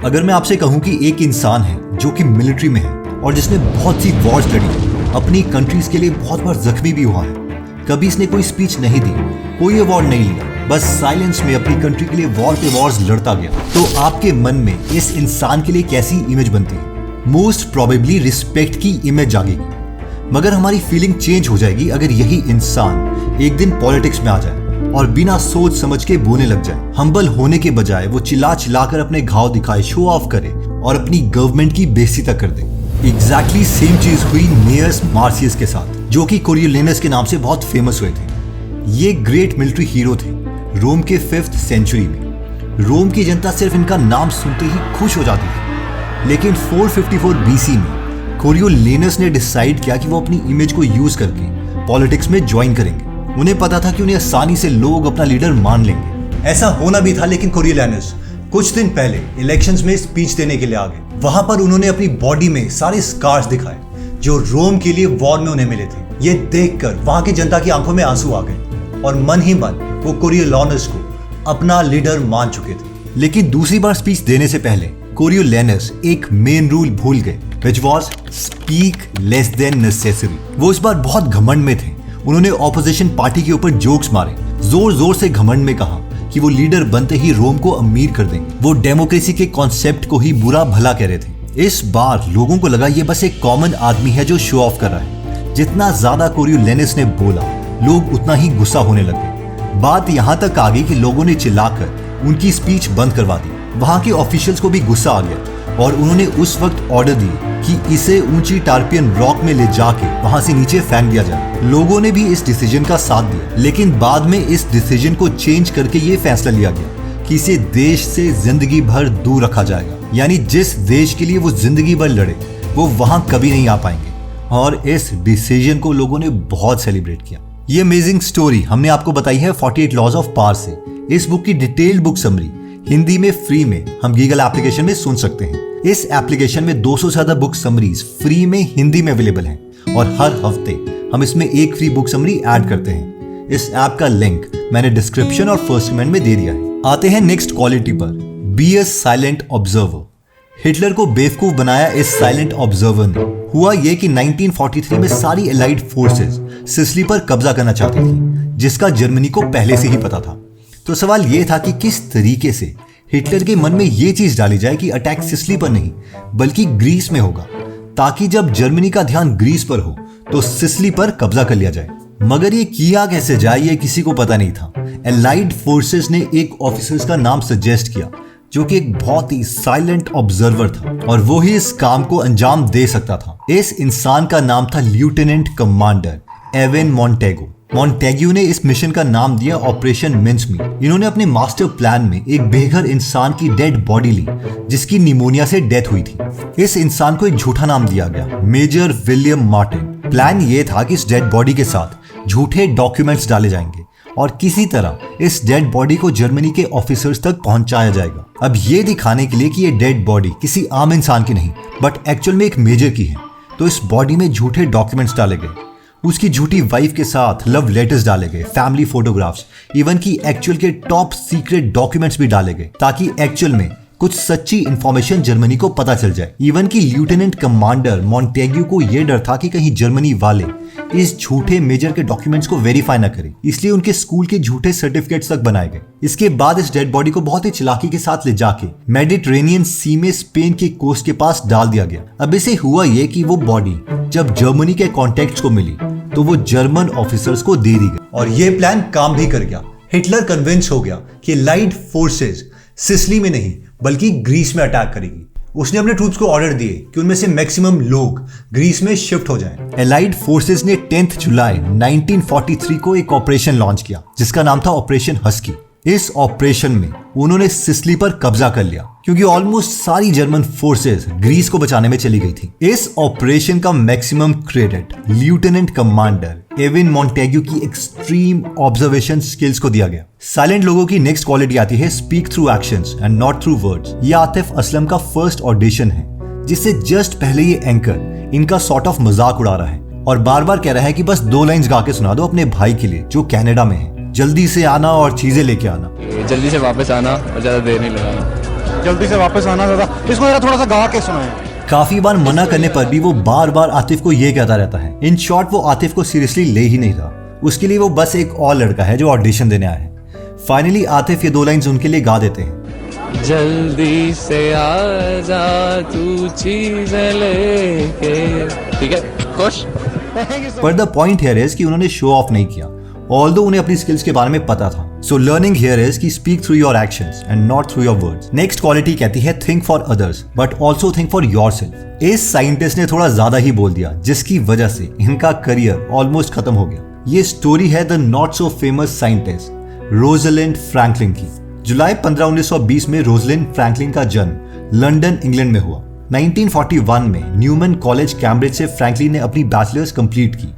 अगर मैं आपसे कहूं कि एक इंसान है जो कि मिलिट्री में है और जिसने बहुत सी वॉर्स लड़ी, अपनी कंट्रीज के लिए बहुत बार जख्मी भी हुआ है, कभी इसने कोई स्पीच नहीं दी, कोई अवार्ड नहीं लिया, बस साइलेंस में अपनी कंट्री के लिए वॉर पे वॉर्स लड़ता गया, तो आपके मन में इस इंसान के लिए कैसी इमेज बनती है? मोस्ट प्रोबेबली रिस्पेक्ट की इमेज जागेगी। मगर हमारी फीलिंग चेंज हो जाएगी अगर यही इंसान एक दिन पॉलिटिक्स में आ जाए और बिना सोच समझ के बोलने लग जाए। हम्बल होने के बजाय वो चिल्ला चिल्लाकर अपने घाव दिखाए, शो ऑफ करे और अपनी गवर्नमेंट की बेइज्जती तक कर दे। एग्जैक्टली सेम चीज हुई नियर्स मार्सियस के साथ, जो कि कोरियोलेनस के नाम से बहुत फेमस हुए थे। ये ग्रेट मिलिट्री हीरो थे रोम के 5th सेंचुरी में। रोम की जनता सिर्फ इनका नाम सुनते ही खुश हो जाती थी। लेकिन 454 BC में कोरियोलेनस ने डिसाइड किया कि वो अपनी इमेज को यूज करके पॉलिटिक्स में ज्वाइन करेंगे। उन्हें पता था कि उन्हें आसानी से लोग अपना लीडर मान लेंगे। ऐसा होना भी था, लेकिन कोरियोलेनस कुछ दिन पहले इलेक्शंस में स्पीच देने के लिए आ गए। वहां पर उन्होंने अपनी बॉडी में सारे स्कार्स दिखाए जो रोम के लिए वॉर में उन्हें मिले थे। ये देखकर वहां की जनता की आंखों में आंसू आ गए और मन ही मन वो कोरियोलेनस को अपना लीडर मान चुके थे। लेकिन दूसरी बार स्पीच देने से पहले कोरियोलेनस एक मेन रूल भूल गए, which was speak less than necessary। वो इस बार बहुत घमंड में थे। उन्होंने ऑपोजिशन पार्टी के ऊपर जोक्स मारे, जोर जोर से घमंड में कहा कि वो लीडर बनते ही रोम को अमीर कर देंगे। वो डेमोक्रेसी के कॉन्सेप्ट को ही बुरा भला कह रहे थे। इस बार लोगों को लगा ये बस एक कॉमन आदमी है जो शो ऑफ कर रहा है। जितना ज्यादा कोरियोलेनस ने बोला, लोग उतना ही गुस्सा होने लगे। बात यहाँ तक आ गई कि लोगों ने चिल्लाकर उनकी स्पीच बंद करवा दी। वहां के ऑफिशियल्स को भी गुस्सा आ गया और उन्होंने उस वक्त ऑर्डर दिए कि इसे ऊंची टार्पियन रॉक में ले जाके वहां से नीचे फेंक दिया जाए। लोगों ने भी इस डिसीजन का साथ दिया, लेकिन बाद में इस डिसीजन को चेंज करके ये फैसला लिया गया कि इसे देश से जिंदगी भर दूर रखा जाएगा। यानी जिस देश के लिए वो जिंदगी भर लड़े, वो वहां कभी नहीं आ पाएंगे। और इस डिसीजन को लोगों ने बहुत सेलिब्रेट किया। ये अमेजिंग स्टोरी हमने आपको बताई है 48 लॉज ऑफ पावर से। इस बुक की डिटेल्ड बुक समरी हिंदी में फ्री में हम गीगल एप्लीकेशन में सुन सकते हैं। इस एप्लीकेशन में 200 से ज्यादा बुक समरीज फ्री में हिंदी में अवेलेबल हैं और हर हफ्ते हम इसमें एक फ्री बुक समरी ऐड करते हैं। इस ऐप का लिंक मैंने डिस्क्रिप्शन और फर्स्ट कमेंट में दे दिया है। आते हैं नेक्स्ट क्वालिटी पर, be a silent observer. Hitler को बेवकूफ बनाया इस साइलेंट ऑब्जर्वर ने। हुआ यह कि 1943 में सारी एलाइड फोर्सेस सिसिली पर कब्जा करना चाहती थी, जिसका जर्मनी को पहले से ही पता था। तो सवाल यह था कि किस तरीके से हिटलर के मन में यह चीज डाली जाए कि अटैक सिसिली पर नहीं बल्कि ग्रीस में होगा, ताकि जब जर्मनी का ध्यान ग्रीस पर हो तो सिसिली पर कब्जा कर लिया जाए। मगर ये किया कैसे जाए ये किसी को पता नहीं था। एलाइड फोर्सेस ने एक ऑफिसर का नाम सजेस्ट किया जो कि एक बहुत ही साइलेंट ऑब्जर्वर था और वो ही इस काम को अंजाम दे सकता था। इस इंसान का नाम था lieutenant commander Ewen Montagu. Montagu ने इस मिशन का नाम दिया ऑपरेशन मिन्समीट। इन्होंने अपने मास्टर प्लान में एक बेघर इंसान की डेड बॉडी ली जिसकी निमोनिया से डेथ हुई थी। इस इंसान को एक झूठा नाम दिया गया, मेजर विलियम मार्टिन। प्लान ये था कि इस डेड बॉडी के साथ झूठे डॉक्यूमेंट्स डाले जाएंगे और किसी तरह इस डेड बॉडी को जर्मनी के ऑफिसर्स तक पहुंचाया जाएगा। अब ये दिखाने के लिए कि ये डेड बॉडी किसी आम इंसान की नहीं बट एक्चुअल में एक मेजर की है, तो इस बॉडी में झूठे डॉक्यूमेंट्स डाले गए। उसकी झूठी वाइफ के साथ लव लेटर्स डाले गए, फैमिली फोटोग्राफ्स, इवन की एक्चुअल के टॉप सीक्रेट डॉक्यूमेंट्स भी डाले गए ताकि एक्चुअल में कुछ सच्ची इंफॉर्मेशन जर्मनी को पता चल जाए। इवन की लेफ्टिनेंट कमांडर मॉन्टेग्यू को यह डर था कि कहीं जर्मनी वाले इस झूठे मेजर के डॉक्यूमेंट्स को वेरीफाई न करें, इसलिए उनके स्कूल के झूठे सर्टिफिकेट्स तक बनाए गए। इसके बाद इस डेड बॉडी को बहुत ही चालाकी के साथ ले जाके मेडिटेरेनियन सी में स्पेन के कोस्ट के पास डाल दिया गया। अब इसे हुआ ये कि वो बॉडी जब जर्मनी के कॉन्टेक्ट्स को मिली तो वो जर्मन ऑफिसर्स को दे दी गई और ये प्लान काम भी कर गया। हिटलर कन्विंस हो गया कि एलाइड फोर्सेस सिसिली में नहीं बल्कि ग्रीस में अटैक करेगी। उसने अपने ट्रूप्स को ऑर्डर दिए कि उनमें से मैक्सिमम लोग ग्रीस में शिफ्ट हो जाएं। एलाइड फोर्सेस ने 10 जुलाई 1943 को एक ऑपरेशन लॉन्च किया जिसका नाम था ऑपरेशन हस्की। इस ऑपरेशन में उन्होंने सिसिली पर कब्जा कर लिया क्योंकि ऑलमोस्ट सारी जर्मन फोर्सेस ग्रीस को बचाने में चली गई थी। इस ऑपरेशन का maximum credit lieutenant commander Ewen Montagu की एक्सट्रीम ऑब्जर्वेशन स्किल्स को दिया गया। साइलेंट लोगों की नेक्स्ट क्वालिटी आती है speak through actions and not through words. ये आतिफ असलम का फर्स्ट ऑडिशन है जिससे जस्ट पहले ये एंकर इनका सॉर्ट ऑफ मजाक उड़ा रहा है और बार बार कह रहा है कि बस 2 लाइंस गा के सुना दो अपने भाई के लिए जो कनाडा में है। जल्दी से आना और चीजें लेके आना, जल्दी से वापस आना और ज्यादा देर नहीं लगाना। जल्दी से वापस आना दादा, इसको जरा थोड़ा सा गा के सुनाए। काफी बार मना करने पर भी वो बार बार आतिफ को ये कहता रहता है। इन शॉर्ट वो आतिफ को सीरियसली ले ही नहीं रहा। उसके लिए वो बस एक और लड़का है जो ऑडिशन देने आया है। फाइनली आतिफ ये 2 लाइंस उनके लिए गा देते हैं। जल्दी से आ जा तू चीज़ें लेके। ठीक है, खुश। पर द पॉइंट हियर इज कि उन्होंने शो ऑफ नहीं किया, ऑल्दो उन्हें अपनी स्किल्स के बारे में पता था। सो लर्निंग हियर इज कि speak through your actions and not through your words. Next quality कहती है think for others but also think for yourself. इस साइंटिस्ट ने थोड़ा ज्यादा ही बोल दिया, जिसकी वजह से इनका करियर ऑलमोस्ट खत्म हो गया। ये स्टोरी है the not so famous scientist Rosalind Franklin की। जुलाई 15, 1920 में रोजलिंड फ्रैंकलिन का जन्म लंदन, इंग्लैंड में हुआ। 1941 में न्यूमैन कॉलेज कैम्ब्रिज से फ्रैंकलिन ने अपनी बैचलर्स कंप्लीट की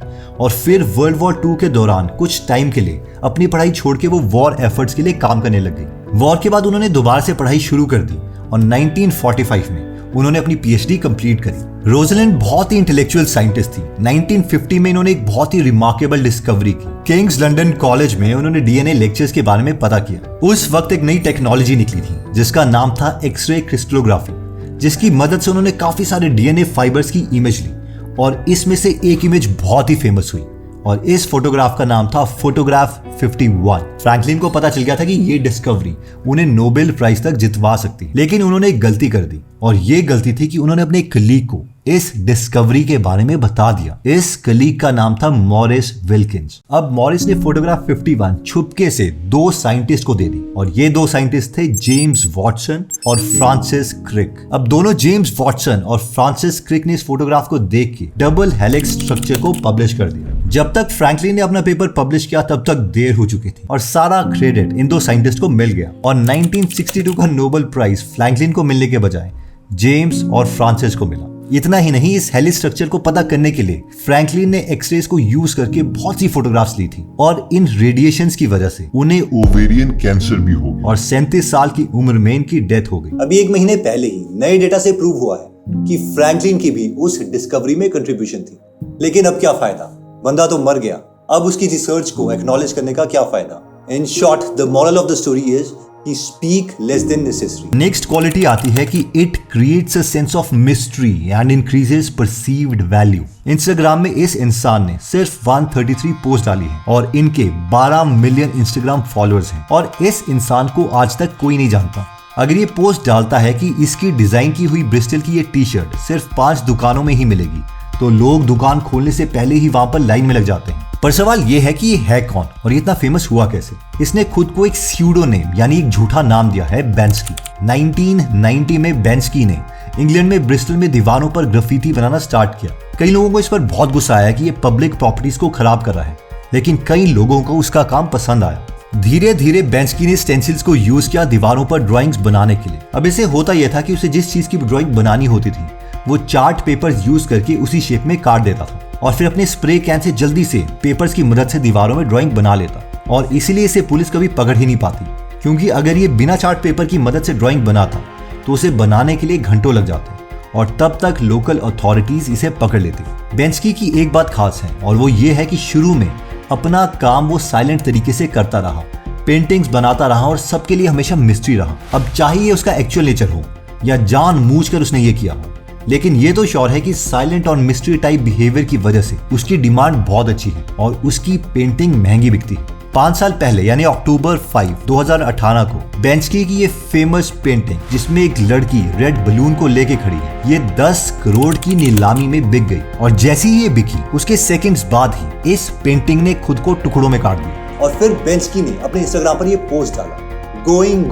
और फिर वर्ल्ड वॉर 2 के दौरान कुछ टाइम के लिए अपनी पढ़ाई छोड़ के वो वॉर एफर्ट्स के लिए काम करने लग गई। वॉर के बाद उन्होंने दोबारा से पढ़ाई शुरू कर दी और 1945 में उन्होंने अपनी पीएचडी कंप्लीट करी। रोजलिंड बहुत ही इंटेलेक्चुअल साइंटिस्ट थी। 1950 में इन्होंने एक बहुत ही रिमार्केबल डिस्कवरी की। किंग्स लंदन कॉलेज में उन्होंने डीएनए लेक्चर्स के बारे में पता किया। उस वक्त एक नई टेक्नोलॉजी निकली थी जिसका नाम था एक्सरे क्रिस्टलोग्राफी, जिसकी मदद से उन्होंने काफी सारे डीएनए फाइबर्स की इमेज ली और इसमें से एक इमेज बहुत ही फेमस हुई और इस फोटोग्राफ का नाम था फोटोग्राफ 51। फ्रैंकलिन को पता चल गया था कि ये डिस्कवरी उन्हें नोबेल प्राइज तक जितवा सकती, लेकिन उन्होंने एक गलती कर दी और ये गलती थी कि उन्होंने अपने कलीग को इस डिस्कवरी के बारे में बता दिया। इस कलीग का नाम था मॉरिस विल्किंस। अब मॉरिस ने फोटोग्राफ 51 छुपके से 2 साइंटिस्ट को दे दी और ये 2 साइंटिस्ट थे जेम्स वॉटसन और फ्रांसिस क्रिक। अब दोनों जेम्स वॉटसन और फ्रांसिस क्रिक ने इस फोटोग्राफ को देख के डबल हेलिक्स स्ट्रक्चर को पब्लिश कर दिया। जब तक फ्रैंकलिन ने अपना पेपर पब्लिश किया तब तक देर हो चुकी थी और सारा क्रेडिट इन 2 साइंटिस्ट को मिल गया और 1962 का नोबेल प्राइज फ्रैंकलिन को मिलने के बजाय जेम्स और फ्रांसिस को मिला। इतना ही नहीं, इस हेलिक्स स्ट्रक्चर को पता करने के लिए फ्रैंकलिन ने एक्सरेज को यूज करके बहुत सी फोटोग्राफ्स ली थी और इन रेडिएशंस की वजह से उन्हें ओवेरियन कैंसर भी हो गया और 37 साल की उम्र में इनकी डेथ हो गई। अभी 1 महीने पहले ही नए डेटा से प्रूव हुआ है कि फ्रैंकलिन की भी उस डिस्कवरी में कंट्रीब्यूशन थी, लेकिन अब क्या फायदा, बंदा तो मर गया। अब उसकी रिसर्च को एक्नॉलेज करने का क्या फायदा। In short the moral of the story is कि speak less than necessary. Next quality आती है कि it creates a sense of mystery and increases perceived value. Instagram में इस इंसान ने सिर्फ 133 पोस्ट डाली है और इनके 12 मिलियन इंस्टाग्राम फॉलोअर्स हैं और इस इंसान को आज तक कोई नहीं जानता। अगर ये पोस्ट डालता है कि इसकी डिजाइन की हुई ब्रिस्टल की ये टी शर्ट सिर्फ 5 दुकानों में ही मिलेगी, तो लोग दुकान खोलने से पहले ही वहां पर लाइन में लग जाते हैं। पर सवाल ये है कि ये है कौन और ये इतना फेमस हुआ कैसे। इसने खुद को एक स्यूडो नेम यानी एक झूठा नाम दिया है, बेंस्की। 1990 में बेंस्की ने इंग्लैंड में ब्रिस्टल में दीवारों पर ग्राफिटी बनाना स्टार्ट किया। कई लोगों को इस पर बहुत गुस्सा आया कि ये पब्लिक प्रॉपर्टीज को खराब कर रहा है, लेकिन कई लोगों को उसका काम पसंद आया। धीरे धीरे बेंस्की ने स्टेंसिल्स को यूज किया दीवारों पर ड्राइंग्स बनाने के लिए। अब इसे होता यह था कि उसे जिस चीज की ड्राइंग बनानी होती थी वो चार्ट पेपर यूज करके उसी शेप में काट देता था और फिर अपने स्प्रे कैन से जल्दी से पेपर्स की मदद से दीवारों में ड्राइंग बना लेता और इसीलिए इसे पुलिस कभी पकड़ ही नहीं पाती, क्योंकि अगर ये बिना चार्ट पेपर की मदद से ड्राइंग बनाता तो उसे बनाने के लिए घंटों लग जाते और तब तक लोकल अथॉरिटीज इसे पकड़ लेती। बेंस्की की एक बात खास है और वो ये है कि शुरू में अपना काम वो साइलेंट तरीके से करता रहा, पेंटिंग्स बनाता रहा और सबके लिए हमेशा मिस्ट्री रहा। अब चाहे ये उसका एक्चुअल नेचर हो या जानबूझकर उसने ये किया हो, लेकिन ये तो श्योर है कि साइलेंट और मिस्ट्री टाइप बिहेवियर की वजह से उसकी डिमांड बहुत अच्छी है और उसकी पेंटिंग महंगी बिकती है। 5 साल पहले यानी अक्टूबर 5, 2018 को बेंस्की की ये फेमस पेंटिंग जिसमें एक लड़की रेड बलून को लेके खड़ी है, ये 10 करोड़ की नीलामी में बिक गई और जैसी ही ये बिकी उसके सेकंड्स बाद ही इस पेंटिंग ने खुद को टुकड़ों में काट दिया। और फिर बेंस्की ने अपने इंस्टाग्राम पर ये पोस्ट डाला, गोइंग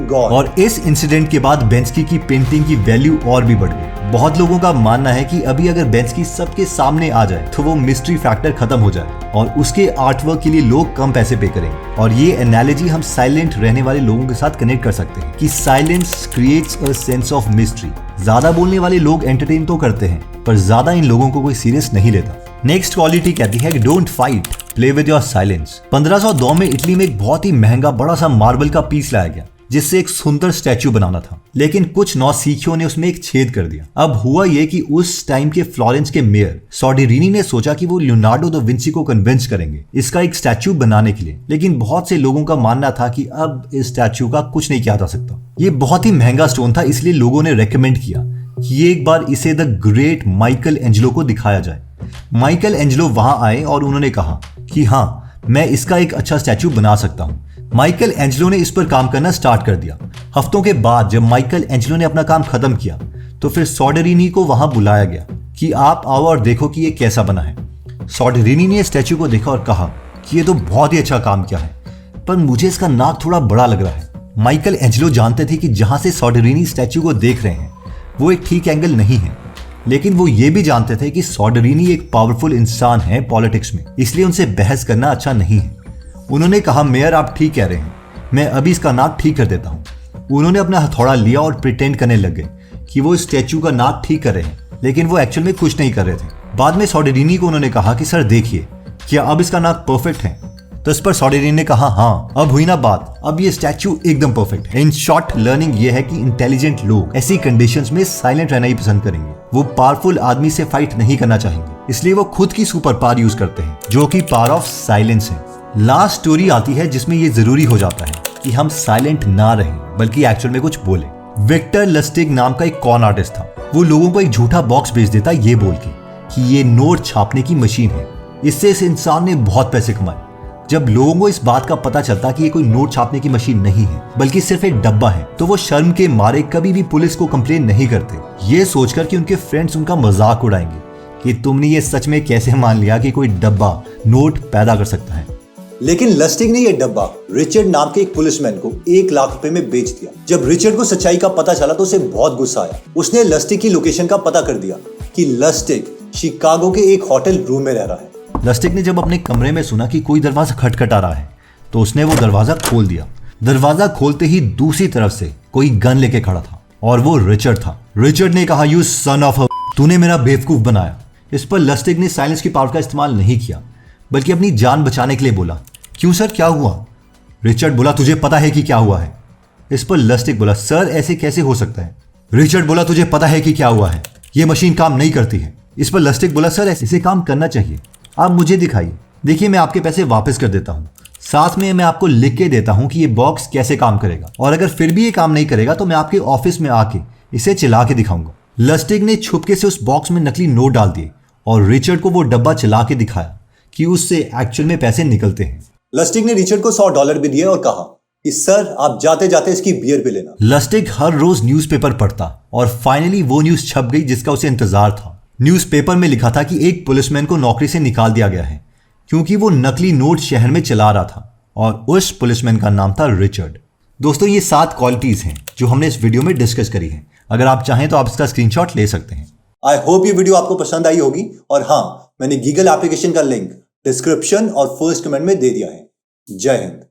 गॉन। और इस इंसिडेंट के बाद बेंस्की की पेंटिंग की वैल्यू और भी बढ़ गई। बहुत लोगों का मानना है कि अभी अगर बेंस्की सबके सामने आ जाए तो वो मिस्ट्री फैक्टर खत्म हो जाए और उसके आर्टवर्क के लिए लोग कम पैसे पे करेंगे। और ये एनालॉजी हम साइलेंट रहने वाले लोगों के साथ कनेक्ट कर सकते हैं कि silence creates a sense of mystery. ज्यादा बोलने वाले लोग एंटरटेन तो करते हैं पर ज्यादा इन लोगों को कोई सीरियस नहीं लेता। नेक्स्ट क्वालिटी कहती है कि don't fight, play with your silence. 1502 में इटली में एक बहुत ही महंगा बड़ा सा मार्बल का पीस लाया गया जिससे एक सुंदर स्टैचू बनाना था, लेकिन कुछ नौसिखियों ने उसमें एक छेद कर दिया। अब हुआ ये कि उस टाइम के फ्लोरेंस के मेयर सोडेरिनी ने सोचा कि वो लियोनार्डो दा विंची को कन्विंस करेंगे इसका एक स्टैचू बनाने के लिए, लेकिन बहुत से लोगों का मानना था कि अब इस स्टैचू का कुछ नहीं किया जा सकता। ये बहुत ही महंगा स्टोन था, इसलिए लोगों ने रेकमेंड किया कि एक बार इसे द ग्रेट माइकल एंजेलो को दिखाया जाए। माइकल एंजेलो वहां आए और उन्होंने कहा कि हाँ, मैं इसका एक अच्छा स्टैचू बना सकता हूं। माइकल एंजेलो ने इस पर काम करना स्टार्ट कर दिया। हफ्तों के बाद जब माइकल एंजेलो ने अपना काम खत्म किया तो फिर सोडेरिनी को वहां बुलाया गया कि आप आओ और देखो कि ये कैसा बना है। सोडेरिनी ने स्टैचू को देखा और कहा कि ये तो बहुत ही अच्छा काम किया है, पर मुझे इसका नाक थोड़ा बड़ा लग रहा है। माइकल एंजेलो जानते थे कि जहां से सोडेरिनी स्टैचू को देख रहे हैं वो एक ठीक एंगल नहीं है, लेकिन वो ये भी जानते थे कि सोडेरिनी एक पावरफुल इंसान है पॉलिटिक्स में, इसलिए उनसे बहस करना अच्छा नहीं है। उन्होंने कहा, मेयर आप ठीक कह रहे हैं, मैं अभी इसका नाक ठीक कर देता हूँ। उन्होंने अपना हथौड़ा लिया और प्रिटेंड करने लग गए कि वो स्टैचू का नाक ठीक कर रहे हैं, लेकिन वो एक्चुअल में कुछ नहीं कर रहे थे। बाद में सोडेरिनी को उन्होंने कहा कि सर देखिए, क्या अब इसका नाक परफेक्ट है? तो इस पर सोडेरिनी ने कहा, हाँ अब हुई ना बात, अब ये स्टैचू एकदम परफेक्ट है। इन शॉर्ट लर्निंग ये है कि इंटेलिजेंट लोग ऐसी कंडीशंस में साइलेंट रहना ही पसंद करेंगे। वो पावरफुल आदमी से फाइट नहीं करना चाहेंगे, इसलिए वो खुद की सुपर पावर यूज करते हैं, जो कि पावर ऑफ साइलेंस है। लास्ट स्टोरी आती है जिसमें ये जरूरी हो जाता है कि हम साइलेंट ना रहें, बल्कि एक्चुअल में कुछ बोले। विक्टर लस्टिग नाम का एक कॉन आर्टिस्ट था। वो लोगों को एक झूठा बॉक्स भेज देता ये बोल के कि ये नोट छापने की मशीन है। इससे इस इंसान ने बहुत पैसे कमाए। जब लोगों को इस बात का पता चलता कि ये कोई नोट छापने की मशीन नहीं है, बल्कि सिर्फ एक डब्बा है, तो वो शर्म के मारे कभी भी पुलिस को कंप्लेन नहीं करते, ये सोचकर कि उनके फ्रेंड्स उनका मजाक उड़ाएंगे कि तुमने ये सच में कैसे मान लिया कि कोई डब्बा नोट पैदा कर सकता है। लेकिन लस्टिग ने यह डब्बा रिचर्ड नाम के एक पुलिसमैन को 1 लाख रुपए में बेच दिया। जब रिचर्ड को सच्चाई का पता चला तो उसे बहुत गुस्सा आया। उसने लस्टिग की लोकेशन का पता कर दिया कि लस्टिग शिकागो के एक होटल रूम में रह रहा है। लस्टिग ने जब अपने कमरे में सुना कि कोई दरवाजा खटखटा रहा है तो उसने वो दरवाजा खोल दिया। दरवाजा खोलते ही दूसरी तरफ से कोई गन लेके खड़ा था और वो रिचर्ड था। रिचर्ड ने कहा, यू सन ऑफ अ, तूने मेरा बेवकूफ बनाया। इस पर लस्टिग ने साइलेंस की पावर का इस्तेमाल नहीं किया, बल्कि अपनी जान बचाने के लिए बोला, क्यों सर, क्या हुआ? रिचर्ड बोला, तुझे पता है कि क्या हुआ है? इस पर लस्टिग बोला, सर ऐसे कैसे हो सकता है? रिचर्ड बोला, तुझे पता है कि क्या हुआ है? ये मशीन काम नहीं करती है। इस पर लस्टिग बोला, सर ऐसे काम करना चाहिए, आप मुझे दिखाइए। देखिए, मैं आपके पैसे वापस कर देता हूँ, साथ में मैं आपको लिख के देता हूँ कि ये बॉक्स कैसे काम करेगा, और अगर फिर भी ये काम नहीं करेगा तो मैं आपके ऑफिस में आके इसे चला के दिखाऊंगा। लस्टिग ने छुपके से उस बॉक्स में नकली नोट डाल दिए और रिचर्ड को वो डब्बा चला के दिखाया कि उससे एक्चुअल में पैसे निकलते हैं। लस्टिग ने रिचर्ड को $100 भी दिए और कहा कि सर आप जाते जाते इसकी बियर पे लेना। लस्टिग हर रोज न्यूज़पेपर पढ़ता और फाइनली वो न्यूज छप गई जिसका उसे इंतजार था। न्यूज़पेपर में लिखा था कि एक पुलिसमैन को नौकरी से निकाल दिया गया है क्योंकि वो नकली नोट शहर में चला रहा था, और उस पुलिसमैन का नाम था रिचर्ड। दोस्तों, ये 7 क्वालिटीज हैं जो हमने इस वीडियो में डिस्कस करी हैं। अगर आप चाहें तो आप इसका स्क्रीनशॉट ले सकते हैं। आई होप ये वीडियो आपको पसंद आई होगी, और हाँ, मैंने गीगल एप्लीकेशन का लिंक डिस्क्रिप्शन और फर्स्ट कमेंट में दे दिया है। जय हिंद।